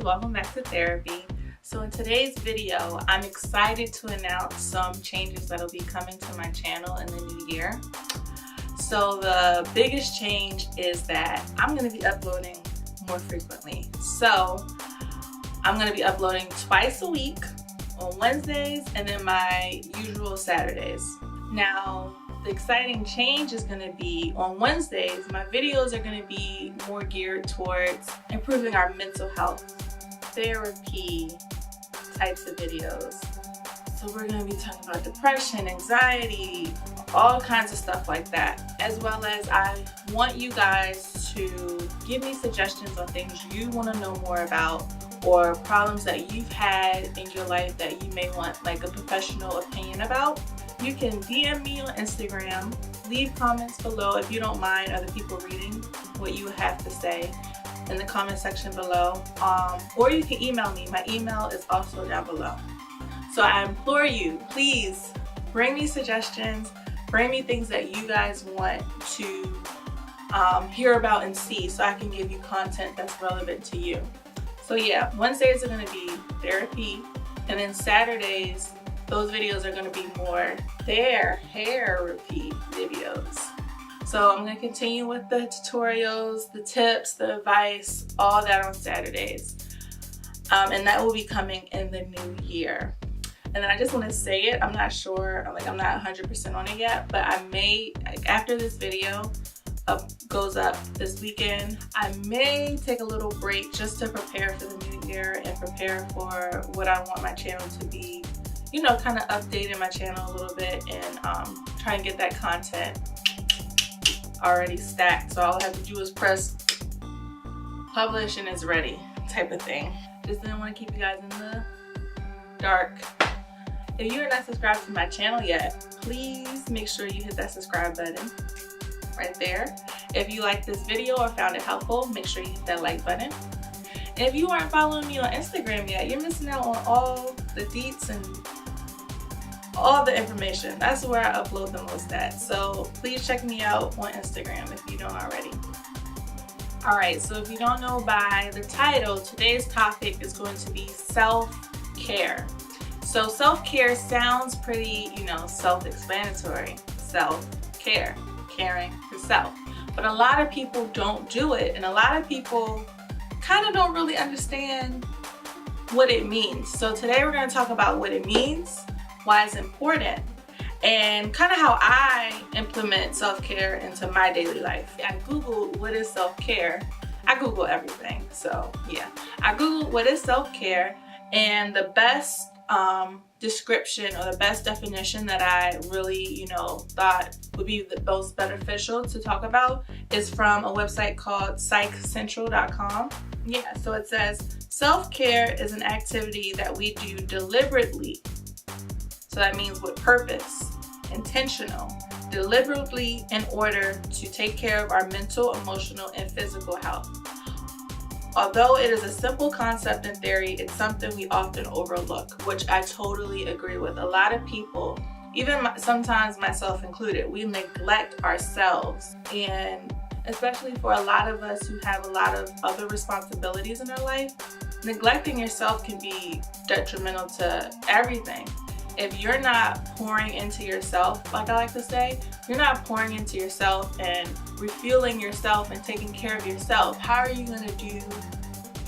welcome back to Therapy. So in today's video, I'm excited to announce some changes that'll be coming to my channel in the new year. So the biggest change is that I'm going to be uploading more frequently. So I'm going to be uploading twice a week on Wednesdays and then my usual Saturdays. Now, the exciting change is going to be on Wednesdays, my videos are going to be more geared towards improving our mental health, therapy types of videos. So we're going to be talking about depression, anxiety, all kinds of stuff like that. As well as I want you guys to give me suggestions on things you want to know more about or problems that you've had in your life that you may want like a professional opinion about. You can DM me on Instagram, leave comments below if you don't mind other people reading what you have to say in the comment section below, or you can email me. My email is also down below. So I implore you, please bring me suggestions, bring me things that you guys want to hear about and see so I can give you content that's relevant to you. So yeah, Wednesdays are going to be therapy, and then Saturdays, those videos are going to be more therapy videos. So I'm going to continue with the tutorials, the tips, the advice, all that on Saturdays. And that will be coming in the new year. And then I just want to say it, I'm not sure, I'm not 100% on it yet, but I may, after this video goes up this weekend, I may take a little break just to prepare for the new year and prepare for what I want my channel to be, you know, kind of updating my channel a little bit and try and get that content already stacked. So all I have to do is press publish and it's ready type of thing. Just didn't want to keep you guys in the dark. If you're not subscribed to my channel yet, please make sure you hit that subscribe button right there. If you like this video or found it helpful, make sure you hit that like button. And if you aren't following me on Instagram yet, you're missing out on all the deets and all the information. That's where I upload the most at. So please check me out on Instagram if you don't already. Alright, so if you don't know by the title, today's topic is going to be self-care. So self-care sounds pretty, you know, self-explanatory. Self-care, caring for self. But a lot of people don't do it, and a lot of people kind of don't really understand what it means. So today we're going to talk about what it means, why it's important, and kind of how I implement self-care into my daily life. I googled what is self-care. I Google everything, so yeah. I googled what is self-care, and the best description or the best definition that I really, you know, thought would be the most beneficial to talk about is from a website called psychcentral.com. Yeah, so it says self-care is an activity that we do deliberately. So that means with purpose, intentional, deliberately in order to take care of our mental, emotional, and physical health. Although it is a simple concept in theory, it's something we often overlook, which I totally agree with. A lot of people, even sometimes myself included, we neglect ourselves. And especially for a lot of us who have a lot of other responsibilities in our life, neglecting yourself can be detrimental to everything. If you're not pouring into yourself, like I like to say, you're not pouring into yourself and refueling yourself and taking care of yourself, how are you going to do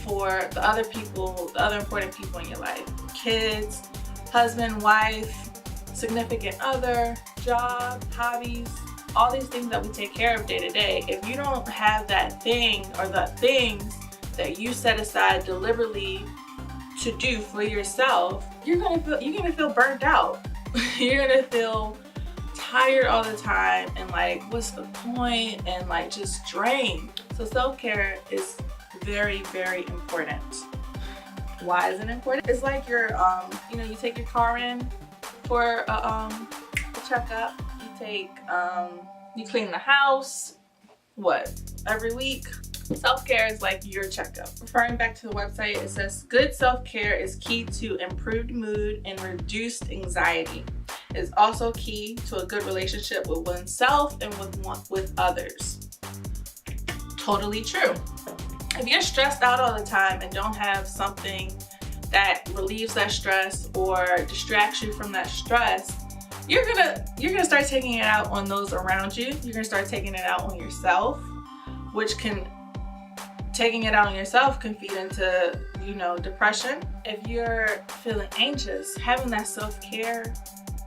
for the other people, the other important people in your life? Kids, husband, wife, significant other, job, hobbies, all these things that we take care of day to day. If you don't have that thing or the things that you set aside deliberately to do for yourself, you're gonna feel burnt out. You're gonna feel tired all the time and like, what's the point? And like just drained. So self-care is very, very important. Why is it important? It's like you're, you know, you take your car in for a checkup. You clean the house. What? Every week. Self-care is like your checkup. Referring back to the website, it says good self-care is key to improved mood and reduced anxiety. It is also key to a good relationship with oneself and with others. Totally true. If you're stressed out all the time and don't have something that relieves that stress or distracts you from that stress, you're gonna start taking it out on those around you. You're gonna start taking it out on yourself, which can, taking it out on yourself can feed into, depression. If you're feeling anxious, having that self-care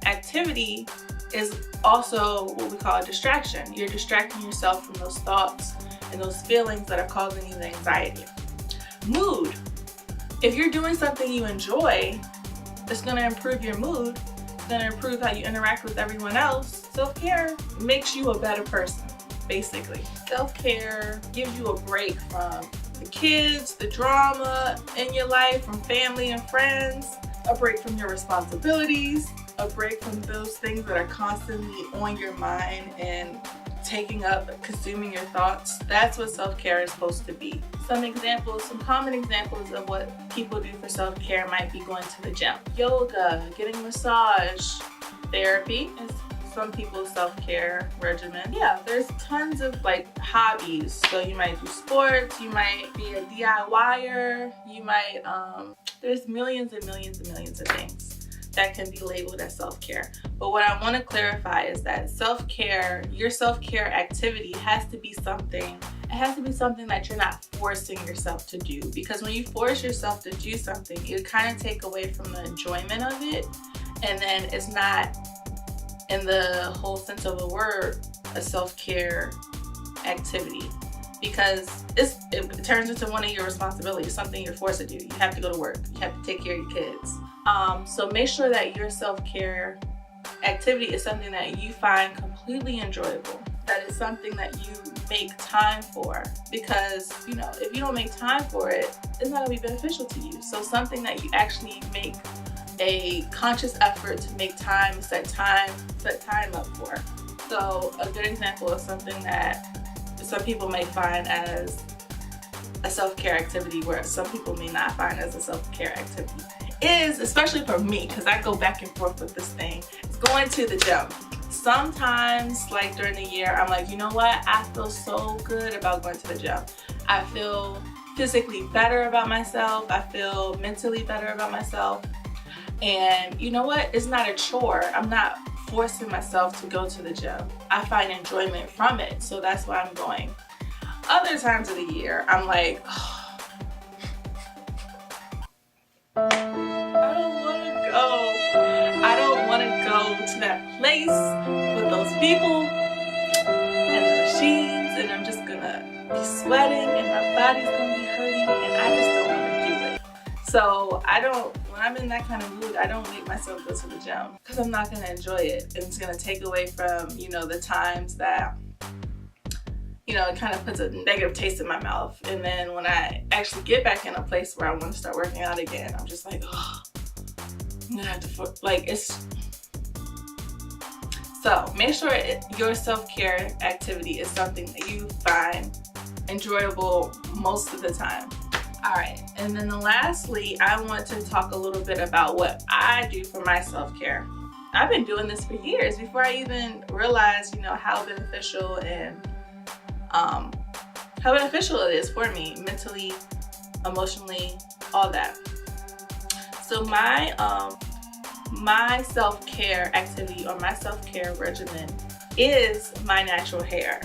activity is also what we call a distraction. You're distracting yourself from those thoughts and those feelings that are causing you the anxiety. Mood. If you're doing something you enjoy, it's going to improve your mood. It's going to improve how you interact with everyone else. Self-care makes you a better person, basically. Self-care gives you a break from the kids, the drama in your life, from family and friends, a break from your responsibilities, a break from those things that are constantly on your mind and taking up, consuming your thoughts. That's what self-care is supposed to be. Some common examples of what people do for self-care might be going to the gym, yoga, getting a massage, therapy is some people's self-care regimen. Yeah, there's tons of hobbies. So you might do sports, you might be a DIYer, you might, there's millions and millions and millions of things that can be labeled as self-care. But what I want to clarify is that self-care, your self-care activity has to be something that you're not forcing yourself to do. Because when you force yourself to do something, you kind of take away from the enjoyment of it, and then it's not, in the whole sense of the word, a self-care activity. Because it turns into one of your responsibilities, something you're forced to do. You have to go to work, you have to take care of your kids. So make sure that your self-care activity is something that you find completely enjoyable. That is something that you make time for. Because, if you don't make time for it, it's not gonna be beneficial to you. So something that you actually make a conscious effort to make time, set time up for. So a good example of something that some people may find as a self-care activity, where some people may not find as a self-care activity, is, especially for me, because I go back and forth with this thing, is going to the gym. Sometimes, during the year, I'm like, you know what? I feel so good about going to the gym. I feel physically better about myself. I feel mentally better about myself. And you know what? It's not a chore. I'm not forcing myself to go to the gym. I find enjoyment from it, so that's why I'm going. Other times of the year, I'm like, oh, I don't want to go. I don't want to go to that place with those people and the machines, and I'm just gonna be sweating and my body's gonna be hurting, and I just don't want to do it. So when I'm in that kind of mood, I don't make myself go to the gym, because I'm not gonna enjoy it, and it's gonna take away from, the times that, it kind of puts a negative taste in my mouth. And then when I actually get back in a place where I want to start working out again, I'm just like, oh, I'm gonna have to, So make sure your self-care activity is something that you find enjoyable most of the time. All right, and then lastly, I want to talk a little bit about what I do for my self-care. I've been doing this for years before I even realized, how beneficial and how beneficial it is for me mentally, emotionally, all that. So my self-care activity or my self-care regimen is my natural hair.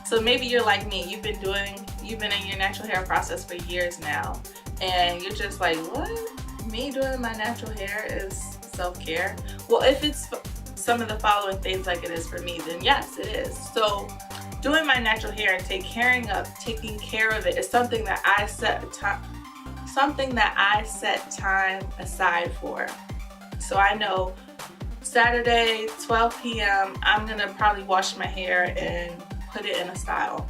So maybe you're like me, you've been in your natural hair process for years now, and you're just like, what? Me doing my natural hair is self-care? Well, if it's some of the following things like it is for me, then yes, it is. So doing my natural hair and taking care of it is something that I set time aside for. So I know Saturday, 12 p.m., I'm gonna probably wash my hair and put it in a style.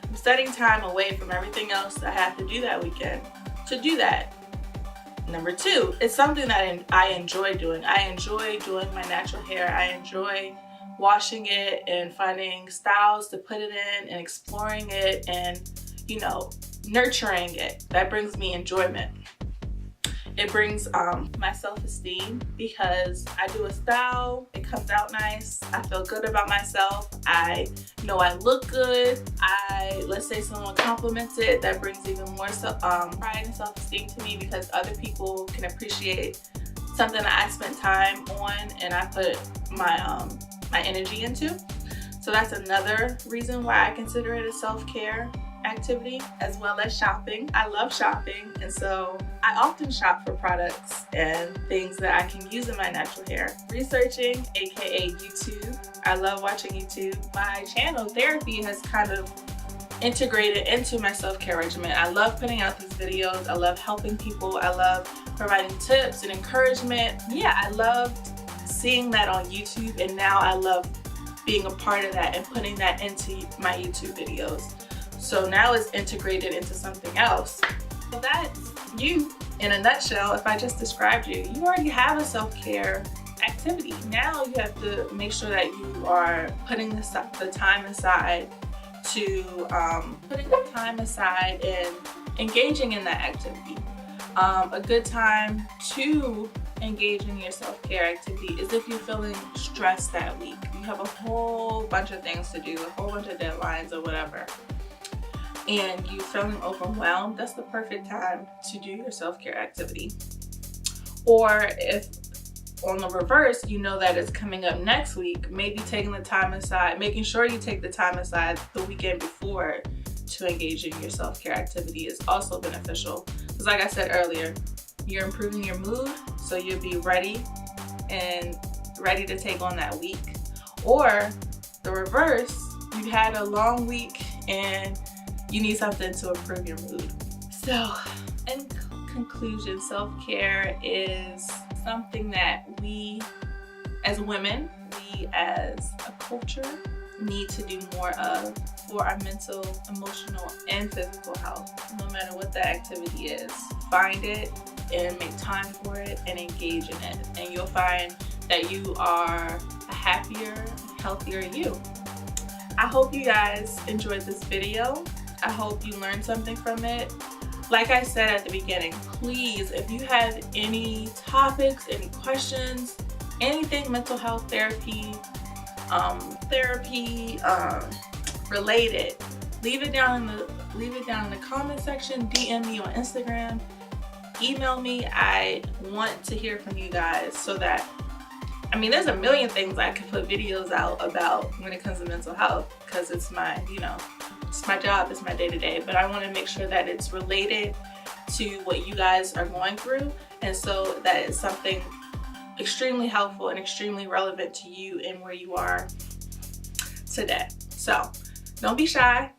I'm setting time away from everything else I have to do that weekend to do that. Number two, it's something that I enjoy doing. I enjoy doing my natural hair. I enjoy washing it and finding styles to put it in and exploring it and, nurturing it. That brings me enjoyment. It brings my self-esteem, because I do a style, it comes out nice. I feel good about myself. I know I look good. Let's say someone compliments it, that brings even more pride and self-esteem to me, because other people can appreciate something that I spent time on and I put my my energy into. So that's another reason why I consider it a self-care activity, as well as shopping. I love shopping, and so I often shop for products and things that I can use in my natural hair. Researching, aka YouTube. I love watching YouTube. My channel, Thairapy, has kind of integrated into my self-care regimen. I love putting out these videos. I love helping people. I love providing tips and encouragement. Yeah, I loved seeing that on YouTube, and now I love being a part of that and putting that into my YouTube videos. So now it's integrated into something else. So that's you in a nutshell. If I just described you, you already have a self-care activity. Now you have to make sure that you are putting the time aside and engaging in that activity. A good time to engage in your self-care activity is if you're feeling stressed that week. You have a whole bunch of things to do, a whole bunch of deadlines or whatever, and you're feeling overwhelmed. That's the perfect time to do your self-care activity. Or if on the reverse, you know that it's coming up next week, maybe taking the time aside, making sure you take the time aside the weekend before to engage in your self-care activity is also beneficial. Because like I said earlier, you're improving your mood, so you'll be ready to take on that week. Or the reverse, you had a long week and you need something to improve your mood. So in conclusion, self-care is something that we as women, we as a culture need to do more of for our mental, emotional, and physical health, no matter what the activity is. Find it and make time for it and engage in it, and you'll find that you are a happier, healthier you. I hope you guys enjoyed this video. I hope you learned something from it. Like I said at the beginning, please, if you have any topics, any questions, anything mental health therapy related, leave it down in the comment section. DM me on Instagram, email me. I want to hear from you guys, so that, I mean, there's a million things I could put videos out about when it comes to mental health, because it's my, it's my job, it's my day-to-day, but I want to make sure that it's related to what you guys are going through, and so that it's something extremely helpful and extremely relevant to you and where you are today. So don't be shy.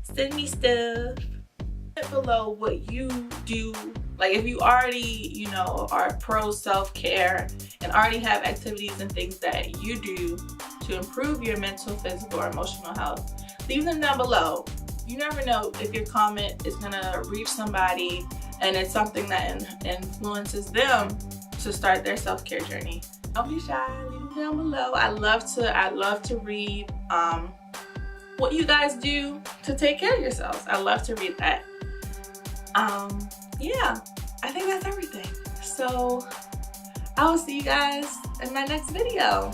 Send me stuff. Comment below what you do. Like, if you already, are pro self-care and already have activities and things that you do to improve your mental, physical, or emotional health, leave them down below. You never know if your comment is gonna reach somebody and it's something that influences them to start their self-care journey. Don't be shy, leave them down below. I love to read what you guys do to take care of yourselves. I love to read that. Yeah, I think that's everything. So I will see you guys in my next video.